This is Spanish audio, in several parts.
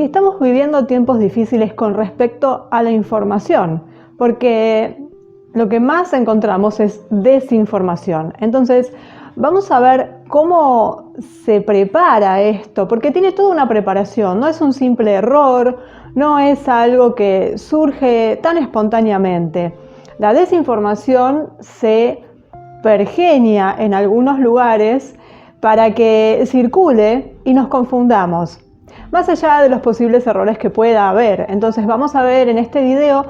estamos viviendo tiempos difíciles con respecto a la información, porque lo que más encontramos es desinformación. Entonces, vamos a ver cómo se prepara esto, porque tiene toda una preparación, no es un simple error, no es algo que surge tan espontáneamente. La desinformación se pergenia en algunos lugares para que circule y nos confundamos, más allá de los posibles errores que pueda haber. Entonces vamos a ver en este video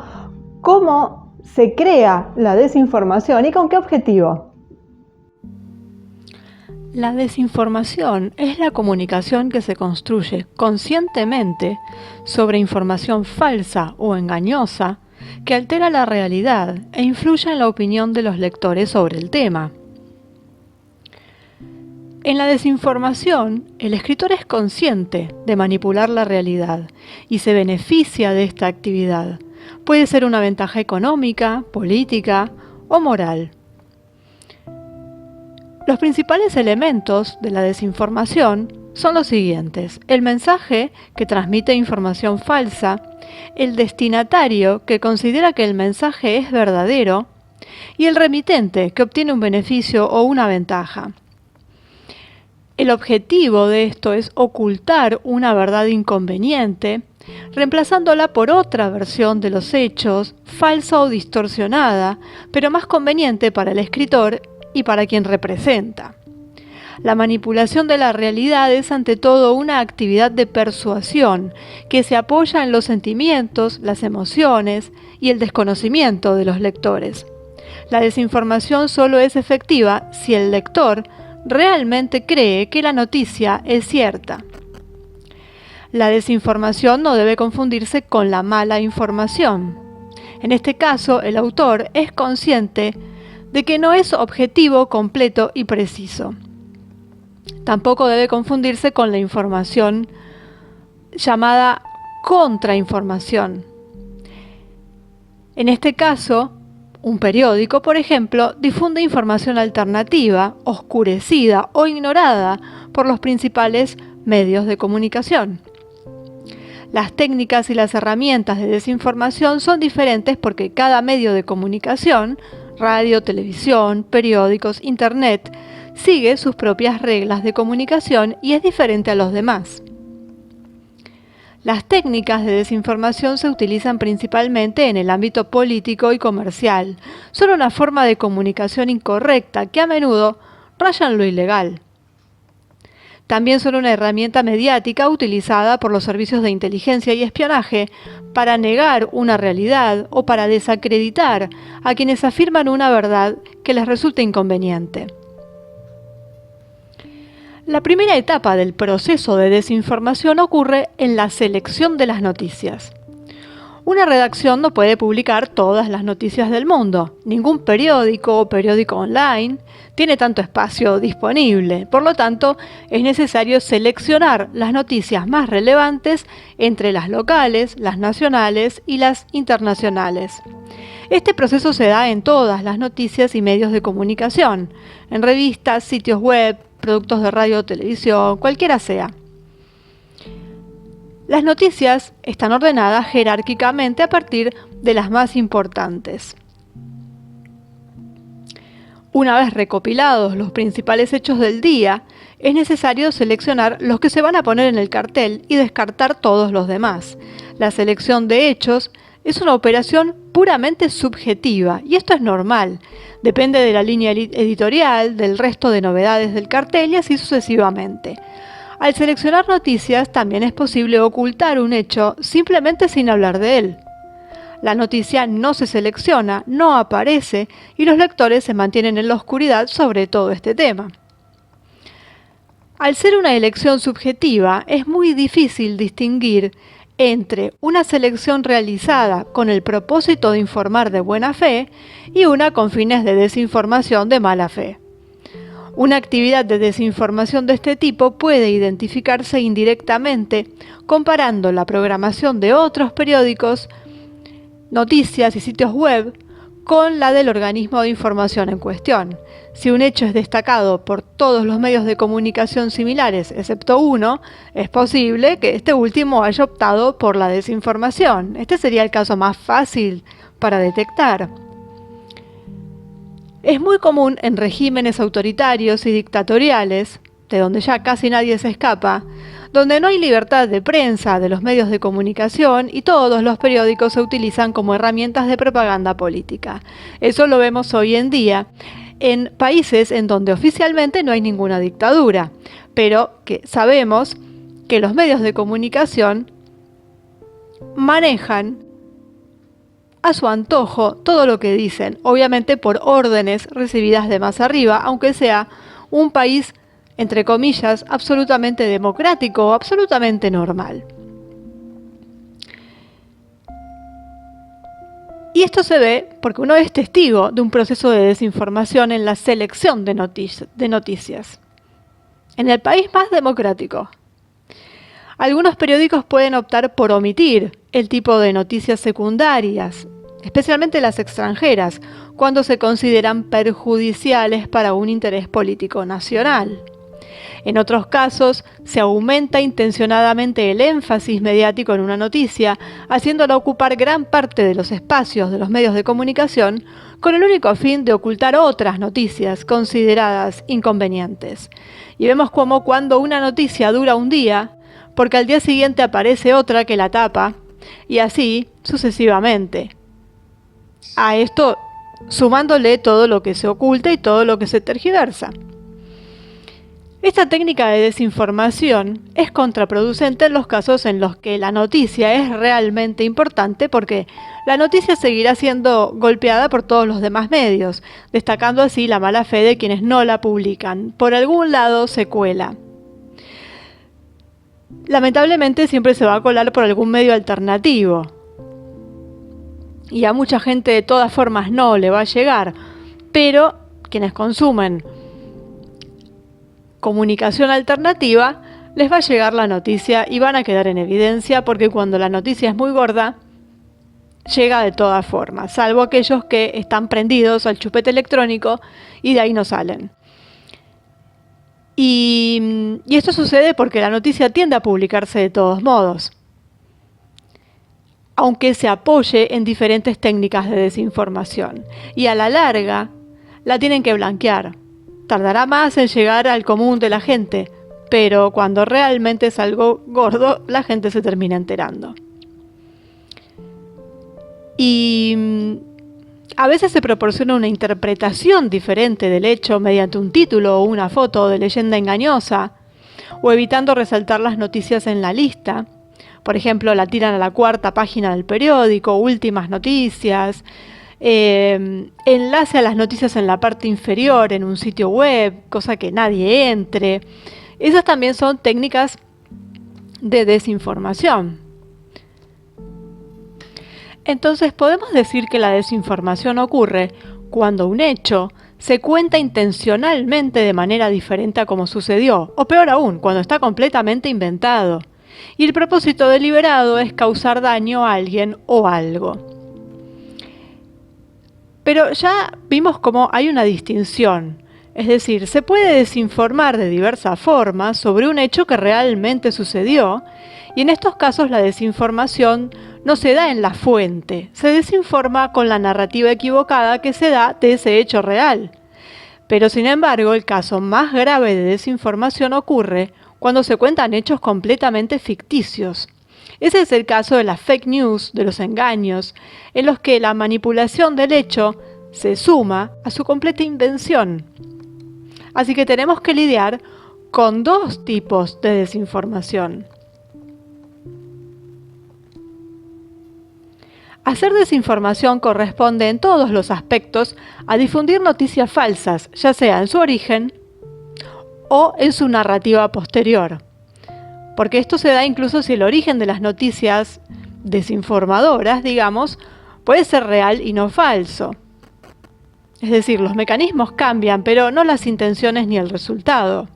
cómo se crea la desinformación y con qué objetivo. La desinformación es la comunicación que se construye conscientemente sobre información falsa o engañosa que altera la realidad e influye en la opinión de los lectores sobre el tema. En la desinformación, el escritor es consciente de manipular la realidad y se beneficia de esta actividad. Puede ser una ventaja económica, política o moral. Los principales elementos de la desinformación son los siguientes: el mensaje que transmite información falsa, el destinatario que considera que el mensaje es verdadero y el remitente que obtiene un beneficio o una ventaja. El objetivo de esto es ocultar una verdad inconveniente, reemplazándola por otra versión de los hechos, falsa o distorsionada, pero más conveniente para el escritor y para quien representa. La manipulación de la realidad es ante todo una actividad de persuasión que se apoya en los sentimientos, las emociones y el desconocimiento de los lectores. La desinformación solo es efectiva si el lector realmente cree que la noticia es cierta. La desinformación no debe confundirse con la mala información. En este caso, el autor es consciente de que no es objetivo, completo y preciso. Tampoco debe confundirse con la información llamada contrainformación. En este caso, un periódico, por ejemplo, difunde información alternativa, oscurecida o ignorada por los principales medios de comunicación. Las técnicas y las herramientas de desinformación son diferentes porque cada medio de comunicación, radio, televisión, periódicos, internet, sigue sus propias reglas de comunicación y es diferente a los demás. Las técnicas de desinformación se utilizan principalmente en el ámbito político y comercial. Son una forma de comunicación incorrecta que a menudo rayan lo ilegal. También son una herramienta mediática utilizada por los servicios de inteligencia y espionaje para negar una realidad o para desacreditar a quienes afirman una verdad que les resulta inconveniente. La primera etapa del proceso de desinformación ocurre en la selección de las noticias. Una redacción no puede publicar todas las noticias del mundo. Ningún periódico o periódico online tiene tanto espacio disponible. Por lo tanto, es necesario seleccionar las noticias más relevantes entre las locales, las nacionales y las internacionales. Este proceso se da en todas las noticias y medios de comunicación, en revistas, sitios web, productos de radio o televisión, cualquiera sea. Las noticias están ordenadas jerárquicamente a partir de las más importantes. Una vez recopilados los principales hechos del día, es necesario seleccionar los que se van a poner en el cartel y descartar todos los demás. La selección de hechos es una operación puramente subjetiva y esto es normal. Depende de la línea editorial, del resto de novedades del cartel y así sucesivamente. Al seleccionar noticias también es posible ocultar un hecho simplemente sin hablar de él. La noticia no se selecciona, no aparece y los lectores se mantienen en la oscuridad sobre todo este tema. Al ser una elección subjetiva, es muy difícil distinguir entre una selección realizada con el propósito de informar de buena fe y una con fines de desinformación de mala fe. Una actividad de desinformación de este tipo puede identificarse indirectamente comparando la programación de otros periódicos, noticias y sitios web con la del organismo de información en cuestión. Si un hecho es destacado por todos los medios de comunicación similares, excepto uno, es posible que este último haya optado por la desinformación. Este sería el caso más fácil para detectar. Es muy común en regímenes autoritarios y dictatoriales, de donde ya casi nadie se escapa, donde no hay libertad de prensa, de los medios de comunicación y todos los periódicos se utilizan como herramientas de propaganda política. Eso lo vemos hoy en día en países en donde oficialmente no hay ninguna dictadura, pero que sabemos que los medios de comunicación manejan a su antojo todo lo que dicen, obviamente por órdenes recibidas de más arriba, aunque sea un país, entre comillas, absolutamente democrático o absolutamente normal. Y esto se ve porque uno es testigo de un proceso de desinformación en la selección de noticias. En el país más democrático, algunos periódicos pueden optar por omitir el tipo de noticias secundarias, especialmente las extranjeras, cuando se consideran perjudiciales para un interés político nacional. En otros casos, se aumenta intencionadamente el énfasis mediático en una noticia, haciéndola ocupar gran parte de los espacios de los medios de comunicación, con el único fin de ocultar otras noticias consideradas inconvenientes. Y vemos cómo cuando una noticia dura un día, porque al día siguiente aparece otra que la tapa, y así sucesivamente. A esto sumándole todo lo que se oculta y todo lo que se tergiversa. Esta técnica de desinformación es contraproducente en los casos en los que la noticia es realmente importante, porque la noticia seguirá siendo golpeada por todos los demás medios, destacando así la mala fe de quienes no la publican. Por algún lado se cuela. Lamentablemente siempre se va a colar por algún medio alternativo. Y a mucha gente de todas formas no le va a llegar, pero quienes consumen comunicación alternativa, les va a llegar la noticia y van a quedar en evidencia, porque cuando la noticia es muy gorda, llega de todas formas, salvo aquellos que están prendidos al chupete electrónico y de ahí no salen. Y esto sucede porque la noticia tiende a publicarse de todos modos, aunque se apoye en diferentes técnicas de desinformación. Y a la larga, la tienen que blanquear. Tardará más en llegar al común de la gente, pero cuando realmente es algo gordo, la gente se termina enterando. Y a veces se proporciona una interpretación diferente del hecho mediante un título o una foto de leyenda engañosa, o evitando resaltar las noticias en la lista. Por ejemplo, la tiran a la 4ª página del periódico, últimas noticias, enlace a las noticias en la parte inferior en un sitio web, cosa que nadie entre. Esas también son técnicas de desinformación. Entonces podemos decir que la desinformación ocurre cuando un hecho se cuenta intencionalmente de manera diferente a como sucedió, o peor aún, cuando está completamente inventado, y el propósito deliberado es causar daño a alguien o algo. Pero ya vimos cómo hay una distinción, es decir, se puede desinformar de diversas formas sobre un hecho que realmente sucedió, y en estos casos la desinformación no se da en la fuente, se desinforma con la narrativa equivocada que se da de ese hecho real. Pero sin embargo, el caso más grave de desinformación ocurre cuando se cuentan hechos completamente ficticios. Ese es el caso de las fake news, de los engaños, en los que la manipulación del hecho se suma a su completa invención. Así que tenemos que lidiar con dos tipos de desinformación. Hacer desinformación corresponde en todos los aspectos a difundir noticias falsas, ya sea en su origen o en su narrativa posterior. Porque esto se da incluso si el origen de las noticias desinformadoras, digamos, puede ser real y no falso. Es decir, los mecanismos cambian, pero no las intenciones ni el resultado.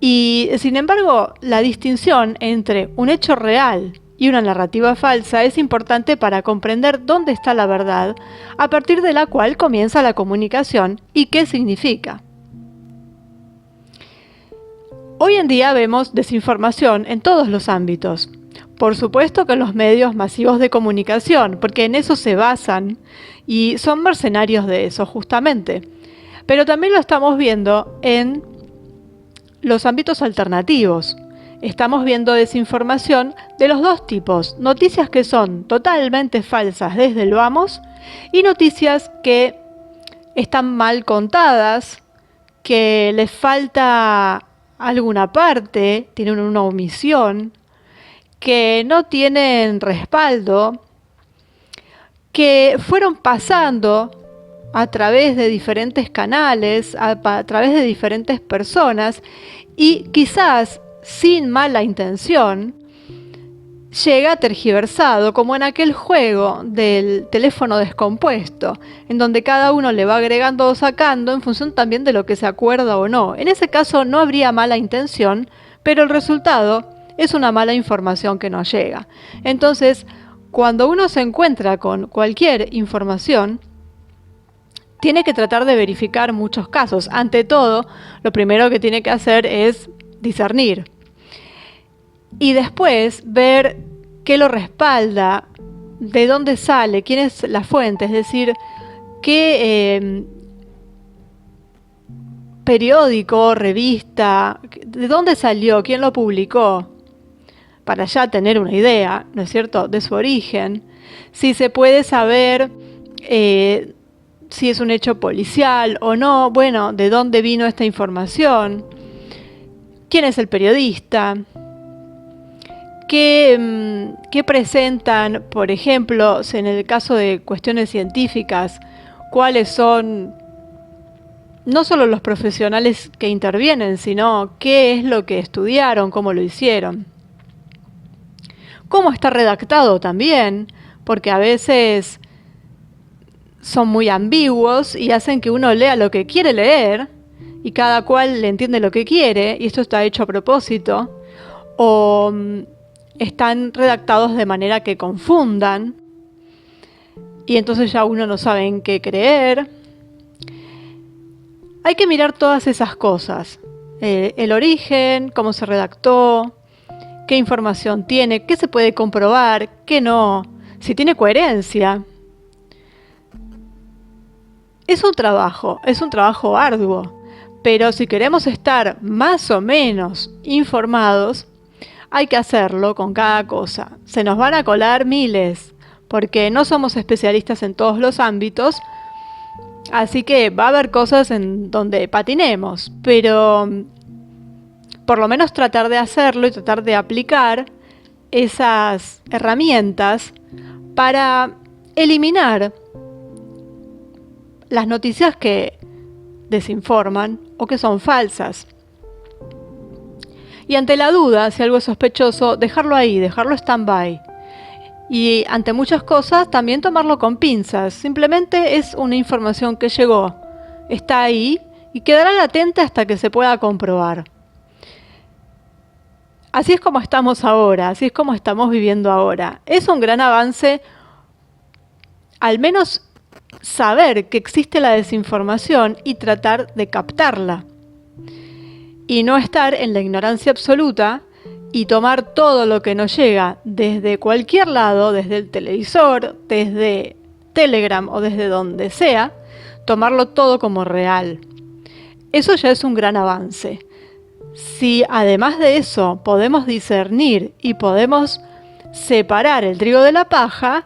Y sin embargo, la distinción entre un hecho real y una narrativa falsa es importante para comprender dónde está la verdad, a partir de la cual comienza la comunicación y qué significa. Hoy en día vemos desinformación en todos los ámbitos. Por supuesto que en los medios masivos de comunicación, porque en eso se basan y son mercenarios de eso justamente. Pero también lo estamos viendo en los ámbitos alternativos. Estamos viendo desinformación de los dos tipos, noticias que son totalmente falsas desde el vamos y noticias que están mal contadas, que les falta alguna parte, tienen una omisión, que no tienen respaldo, que fueron pasando a través de diferentes canales, a través de diferentes personas y quizás sin mala intención, llega tergiversado, como en aquel juego del teléfono descompuesto, en donde cada uno le va agregando o sacando en función también de lo que se acuerda o no. En ese caso no habría mala intención, pero el resultado es una mala información que nos llega. Entonces, cuando uno se encuentra con cualquier información, tiene que tratar de verificar muchos casos. Ante todo, lo primero que tiene que hacer es discernir. Y después ver qué lo respalda, de dónde sale, quién es la fuente, es decir, qué periódico, revista, de dónde salió, quién lo publicó, para ya tener una idea, ¿no es cierto?, de su origen. Si se puede saber si es un hecho policial o no, bueno, de dónde vino esta información, quién es el periodista, qué presentan, por ejemplo, en el caso de cuestiones científicas, cuáles son no solo los profesionales que intervienen, sino qué es lo que estudiaron, cómo lo hicieron. Cómo está redactado también, porque a veces son muy ambiguos y hacen que uno lea lo que quiere leer y cada cual le entiende lo que quiere, y esto está hecho a propósito, o están redactados de manera que confundan y entonces ya uno no sabe en qué creer. Hay que mirar todas esas cosas, el origen, cómo se redactó, qué información tiene, qué se puede comprobar, qué no, si tiene coherencia. Es un trabajo arduo, pero si queremos estar más o menos informados, hay que hacerlo con cada cosa. Se nos van a colar miles, porque no somos especialistas en todos los ámbitos, así que va a haber cosas en donde patinemos, pero por lo menos tratar de hacerlo y tratar de aplicar esas herramientas para eliminar las noticias que desinforman o que son falsas. Y ante la duda, si algo es sospechoso, dejarlo ahí, dejarlo stand-by. Y ante muchas cosas, también tomarlo con pinzas. Simplemente es una información que llegó, está ahí y quedará latente hasta que se pueda comprobar. Así es como estamos ahora, así es como estamos viviendo ahora. Es un gran avance, al menos saber que existe la desinformación y tratar de captarla. Y no estar en la ignorancia absoluta y tomar todo lo que nos llega desde cualquier lado, desde el televisor, desde Telegram o desde donde sea, tomarlo todo como real. Eso ya es un gran avance. Si además de eso podemos discernir y podemos separar el trigo de la paja,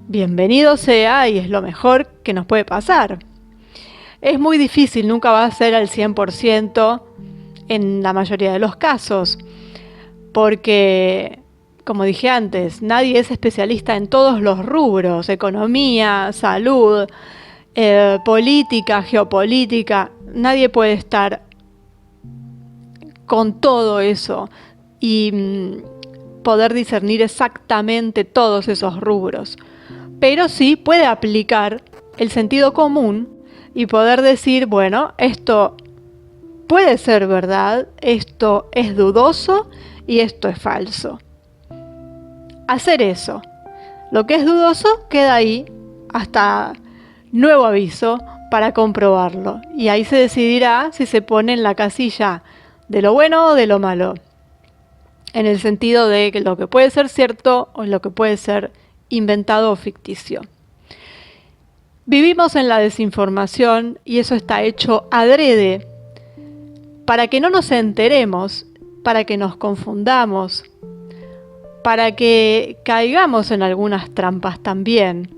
bienvenido sea y es lo mejor que nos puede pasar. Es muy difícil, nunca va a ser al 100% en la mayoría de los casos, porque, como dije antes, nadie es especialista en todos los rubros: economía, salud, política, geopolítica. Nadie puede estar con todo eso y poder discernir exactamente todos esos rubros. Pero sí puede aplicar el sentido común y poder decir, bueno, esto puede ser verdad, esto es dudoso y esto es falso. hacer eso. Lo que es dudoso queda ahí hasta nuevo aviso para comprobarlo. Y ahí se decidirá si se pone en la casilla de lo bueno o de lo malo. En el sentido de que lo que puede ser cierto o lo que puede ser inventado o ficticio. Vivimos en la desinformación y eso está hecho adrede para que no nos enteremos, para que nos confundamos, para que caigamos en algunas trampas también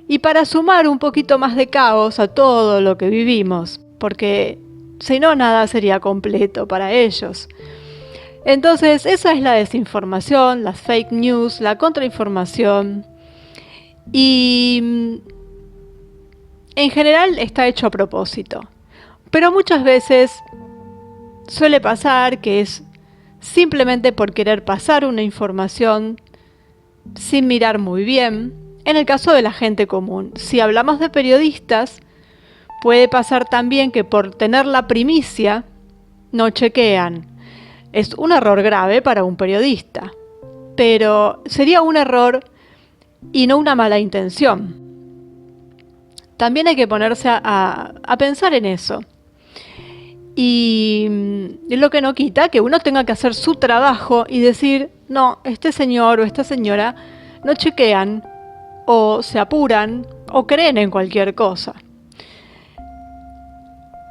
y para sumar un poquito más de caos a todo lo que vivimos, porque si no, nada sería completo para ellos. Entonces, esa es la desinformación, las fake news, la contrainformación y en general está hecho a propósito, pero muchas veces suele pasar que es simplemente por querer pasar una información sin mirar muy bien. En el caso de la gente común, si hablamos de periodistas, puede pasar también que por tener la primicia no chequean. Es un error grave para un periodista, pero sería un error y no una mala intención. También hay que ponerse a pensar en eso. Y lo que no quita que uno tenga que hacer su trabajo y decir, no, este señor o esta señora no chequean o se apuran o creen en cualquier cosa.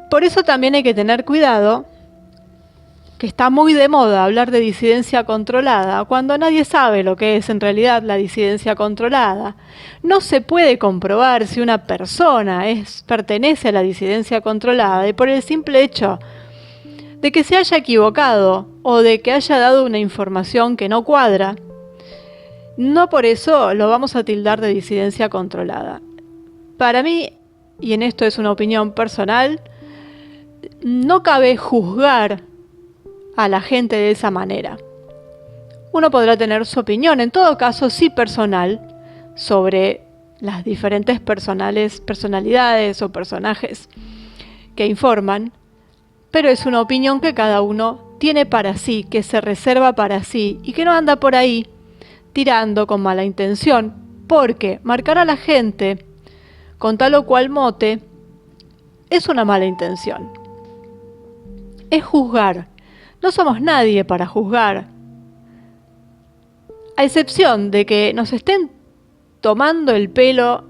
Por eso también hay que tener cuidado, que está muy de moda hablar de disidencia controlada, cuando nadie sabe lo que es en realidad la disidencia controlada. No se puede comprobar si una persona pertenece a la disidencia controlada y por el simple hecho de que se haya equivocado o de que haya dado una información que no cuadra, no por eso lo vamos a tildar de disidencia controlada. Para mí, y en esto es una opinión personal, no cabe juzgar a la gente de esa manera. Uno podrá tener su opinión, en todo caso sí personal, sobre las diferentes personalidades o personajes que informan, pero es una opinión que cada uno tiene para sí, que se reserva para sí y que no anda por ahí tirando con mala intención, porque marcar a la gente con tal o cual mote es una mala intención. Es juzgar. No somos nadie para juzgar, a excepción de que nos estén tomando el pelo,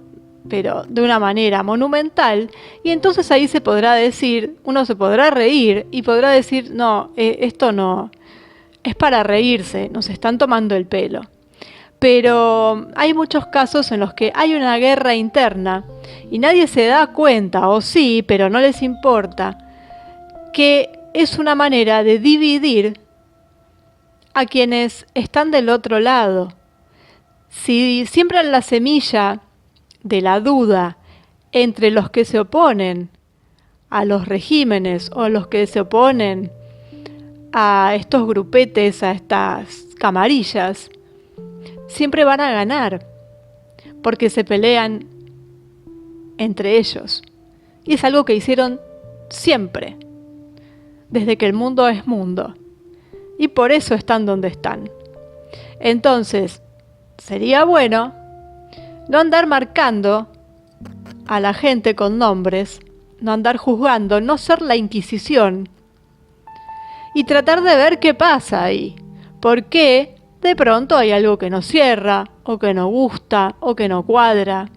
pero de una manera monumental, y entonces ahí se podrá decir, uno se podrá reír y podrá decir, no, esto no, es para reírse, nos están tomando el pelo. Pero hay muchos casos en los que hay una guerra interna y nadie se da cuenta, o sí, pero no les importa, que es una manera de dividir a quienes están del otro lado. Si siembran la semilla de la duda entre los que se oponen a los regímenes o los que se oponen a estos grupetes, a estas camarillas, siempre van a ganar, porque se pelean entre ellos. Y es algo que hicieron siempre, desde que el mundo es mundo. Y por eso están donde están. Entonces, sería bueno no andar marcando a la gente con nombres, no andar juzgando, no ser la Inquisición. Y tratar de ver qué pasa ahí. ¿Por qué de pronto hay algo que no cierra, o que no gusta, o que no cuadra?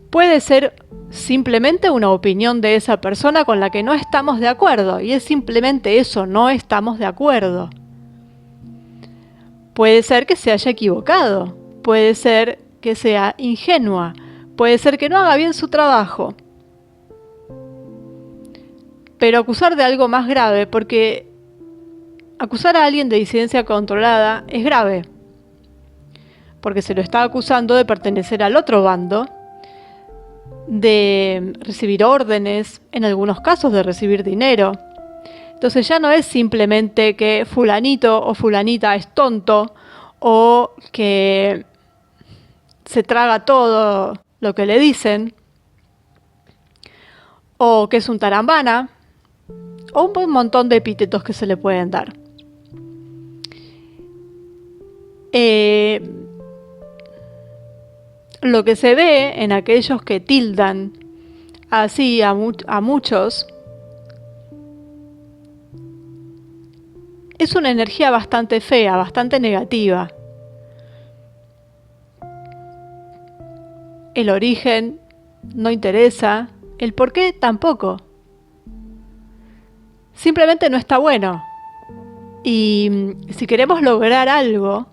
Puede ser simplemente una opinión de esa persona con la que no estamos de acuerdo, y es simplemente eso, no estamos de acuerdo. Puede ser que se haya equivocado, puede ser que sea ingenua, puede ser que no haga bien su trabajo. Pero acusar de algo más grave, porque acusar a alguien de disidencia controlada es grave, porque se lo está acusando de pertenecer al otro bando, de recibir órdenes, en algunos casos de recibir dinero. Entonces ya no es simplemente que fulanito o fulanita es tonto o que se traga todo lo que le dicen o que es un tarambana o un montón de epítetos que se le pueden dar. Lo que se ve en aquellos que tildan así a muchos es una energía bastante fea, bastante negativa. El origen no interesa, el por qué tampoco. Simplemente no está bueno. Y si queremos lograr algo,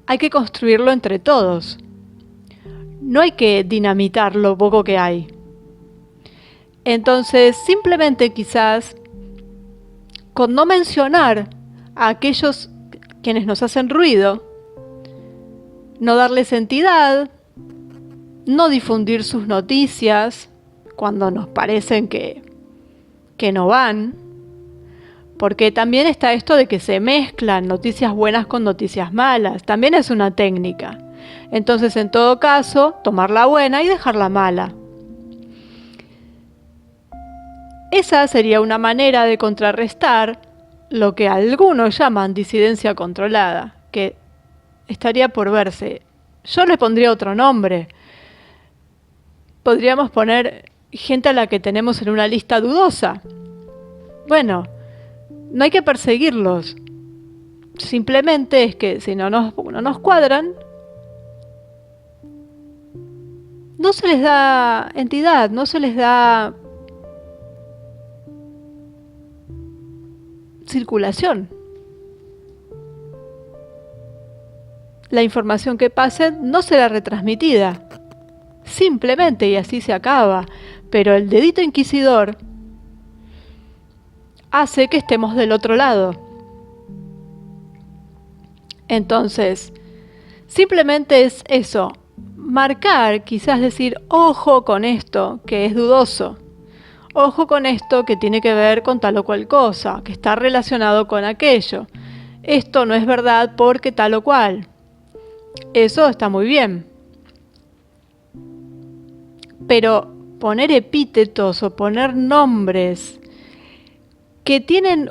hay que construirlo entre todos. No hay que dinamitar lo poco que hay. Entonces, simplemente quizás con no mencionar a aquellos quienes nos hacen ruido, no darles entidad, no difundir sus noticias cuando nos parecen que no van, porque también está esto de que se mezclan noticias buenas con noticias malas, también es una técnica. Entonces, en todo caso, tomar la buena y dejar la mala. Esa sería una manera de contrarrestar lo que algunos llaman disidencia controlada, que estaría por verse. Yo le pondría otro nombre. Podríamos poner gente a la que tenemos en una lista dudosa. Bueno, no hay que perseguirlos. Simplemente es que si no nos cuadran, no se les da entidad, no se les da circulación. La información que pase no será retransmitida. Simplemente, y así se acaba. Pero el dedito inquisidor hace que estemos del otro lado. Entonces, simplemente es eso. Marcar, quizás decir, ojo con esto, que es dudoso. Ojo con esto que tiene que ver con tal o cual cosa, que está relacionado con aquello. Esto no es verdad porque tal o cual. Eso está muy bien. Pero poner epítetos o poner nombres que tienen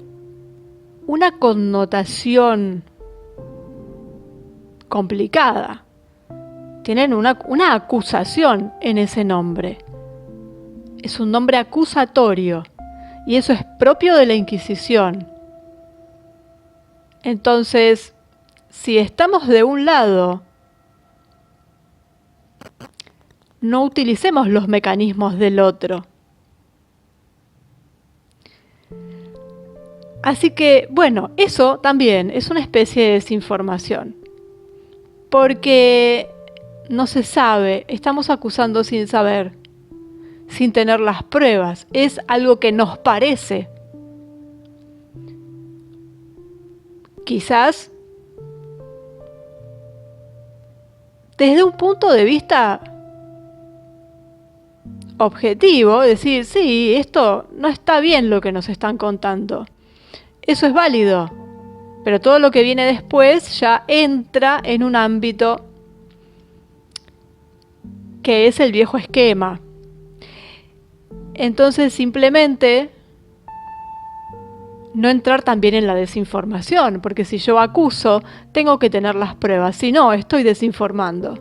una connotación complicada, tienen una acusación en ese nombre. Es un nombre acusatorio y eso es propio de la Inquisición. Entonces, si estamos de un lado, no utilicemos los mecanismos del otro. Así que, bueno, eso también es una especie de desinformación. Porque no se sabe, estamos acusando sin saber, sin tener las pruebas. Es algo que nos parece. Quizás desde un punto de vista objetivo, decir, sí, esto no está bien lo que nos están contando. Eso es válido, pero todo lo que viene después ya entra en un ámbito que es el viejo esquema. Entonces, simplemente no entrar también en la desinformación, porque si yo acuso, tengo que tener las pruebas, si no, estoy desinformando.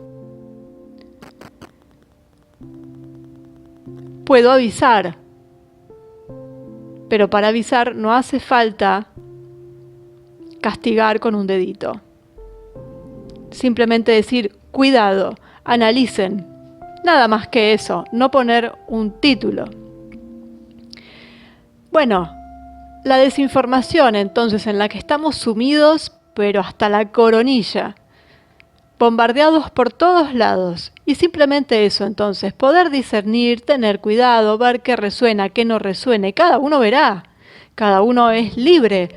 Puedo avisar, pero para avisar no hace falta castigar con un dedito. Simplemente decir, cuidado, analicen, nada más que eso, no poner un título. Bueno, la desinformación entonces en la que estamos sumidos, pero hasta la coronilla, bombardeados por todos lados. Y simplemente eso, entonces, poder discernir, tener cuidado, ver qué resuena, qué no resuena. Y cada uno verá, cada uno es libre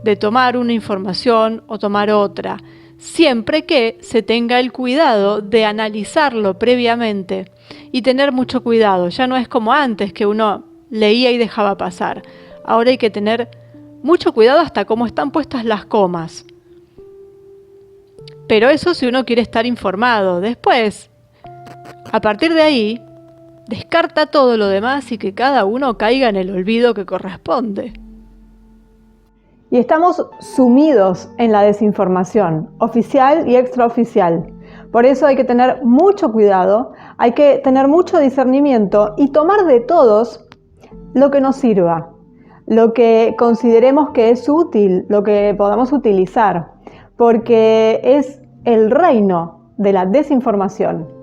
de tomar una información o tomar otra, siempre que se tenga el cuidado de analizarlo previamente y tener mucho cuidado. Ya no es como antes, que uno leía y dejaba pasar. Ahora hay que tener mucho cuidado hasta cómo están puestas las comas. Pero eso si uno quiere estar informado. Después, a partir de ahí, descarta todo lo demás y que cada uno caiga en el olvido que corresponde. Y estamos sumidos en la desinformación, oficial y extraoficial. Por eso hay que tener mucho cuidado, hay que tener mucho discernimiento y tomar de todos lo que nos sirva, lo que consideremos que es útil, lo que podamos utilizar, porque es el reino de la desinformación.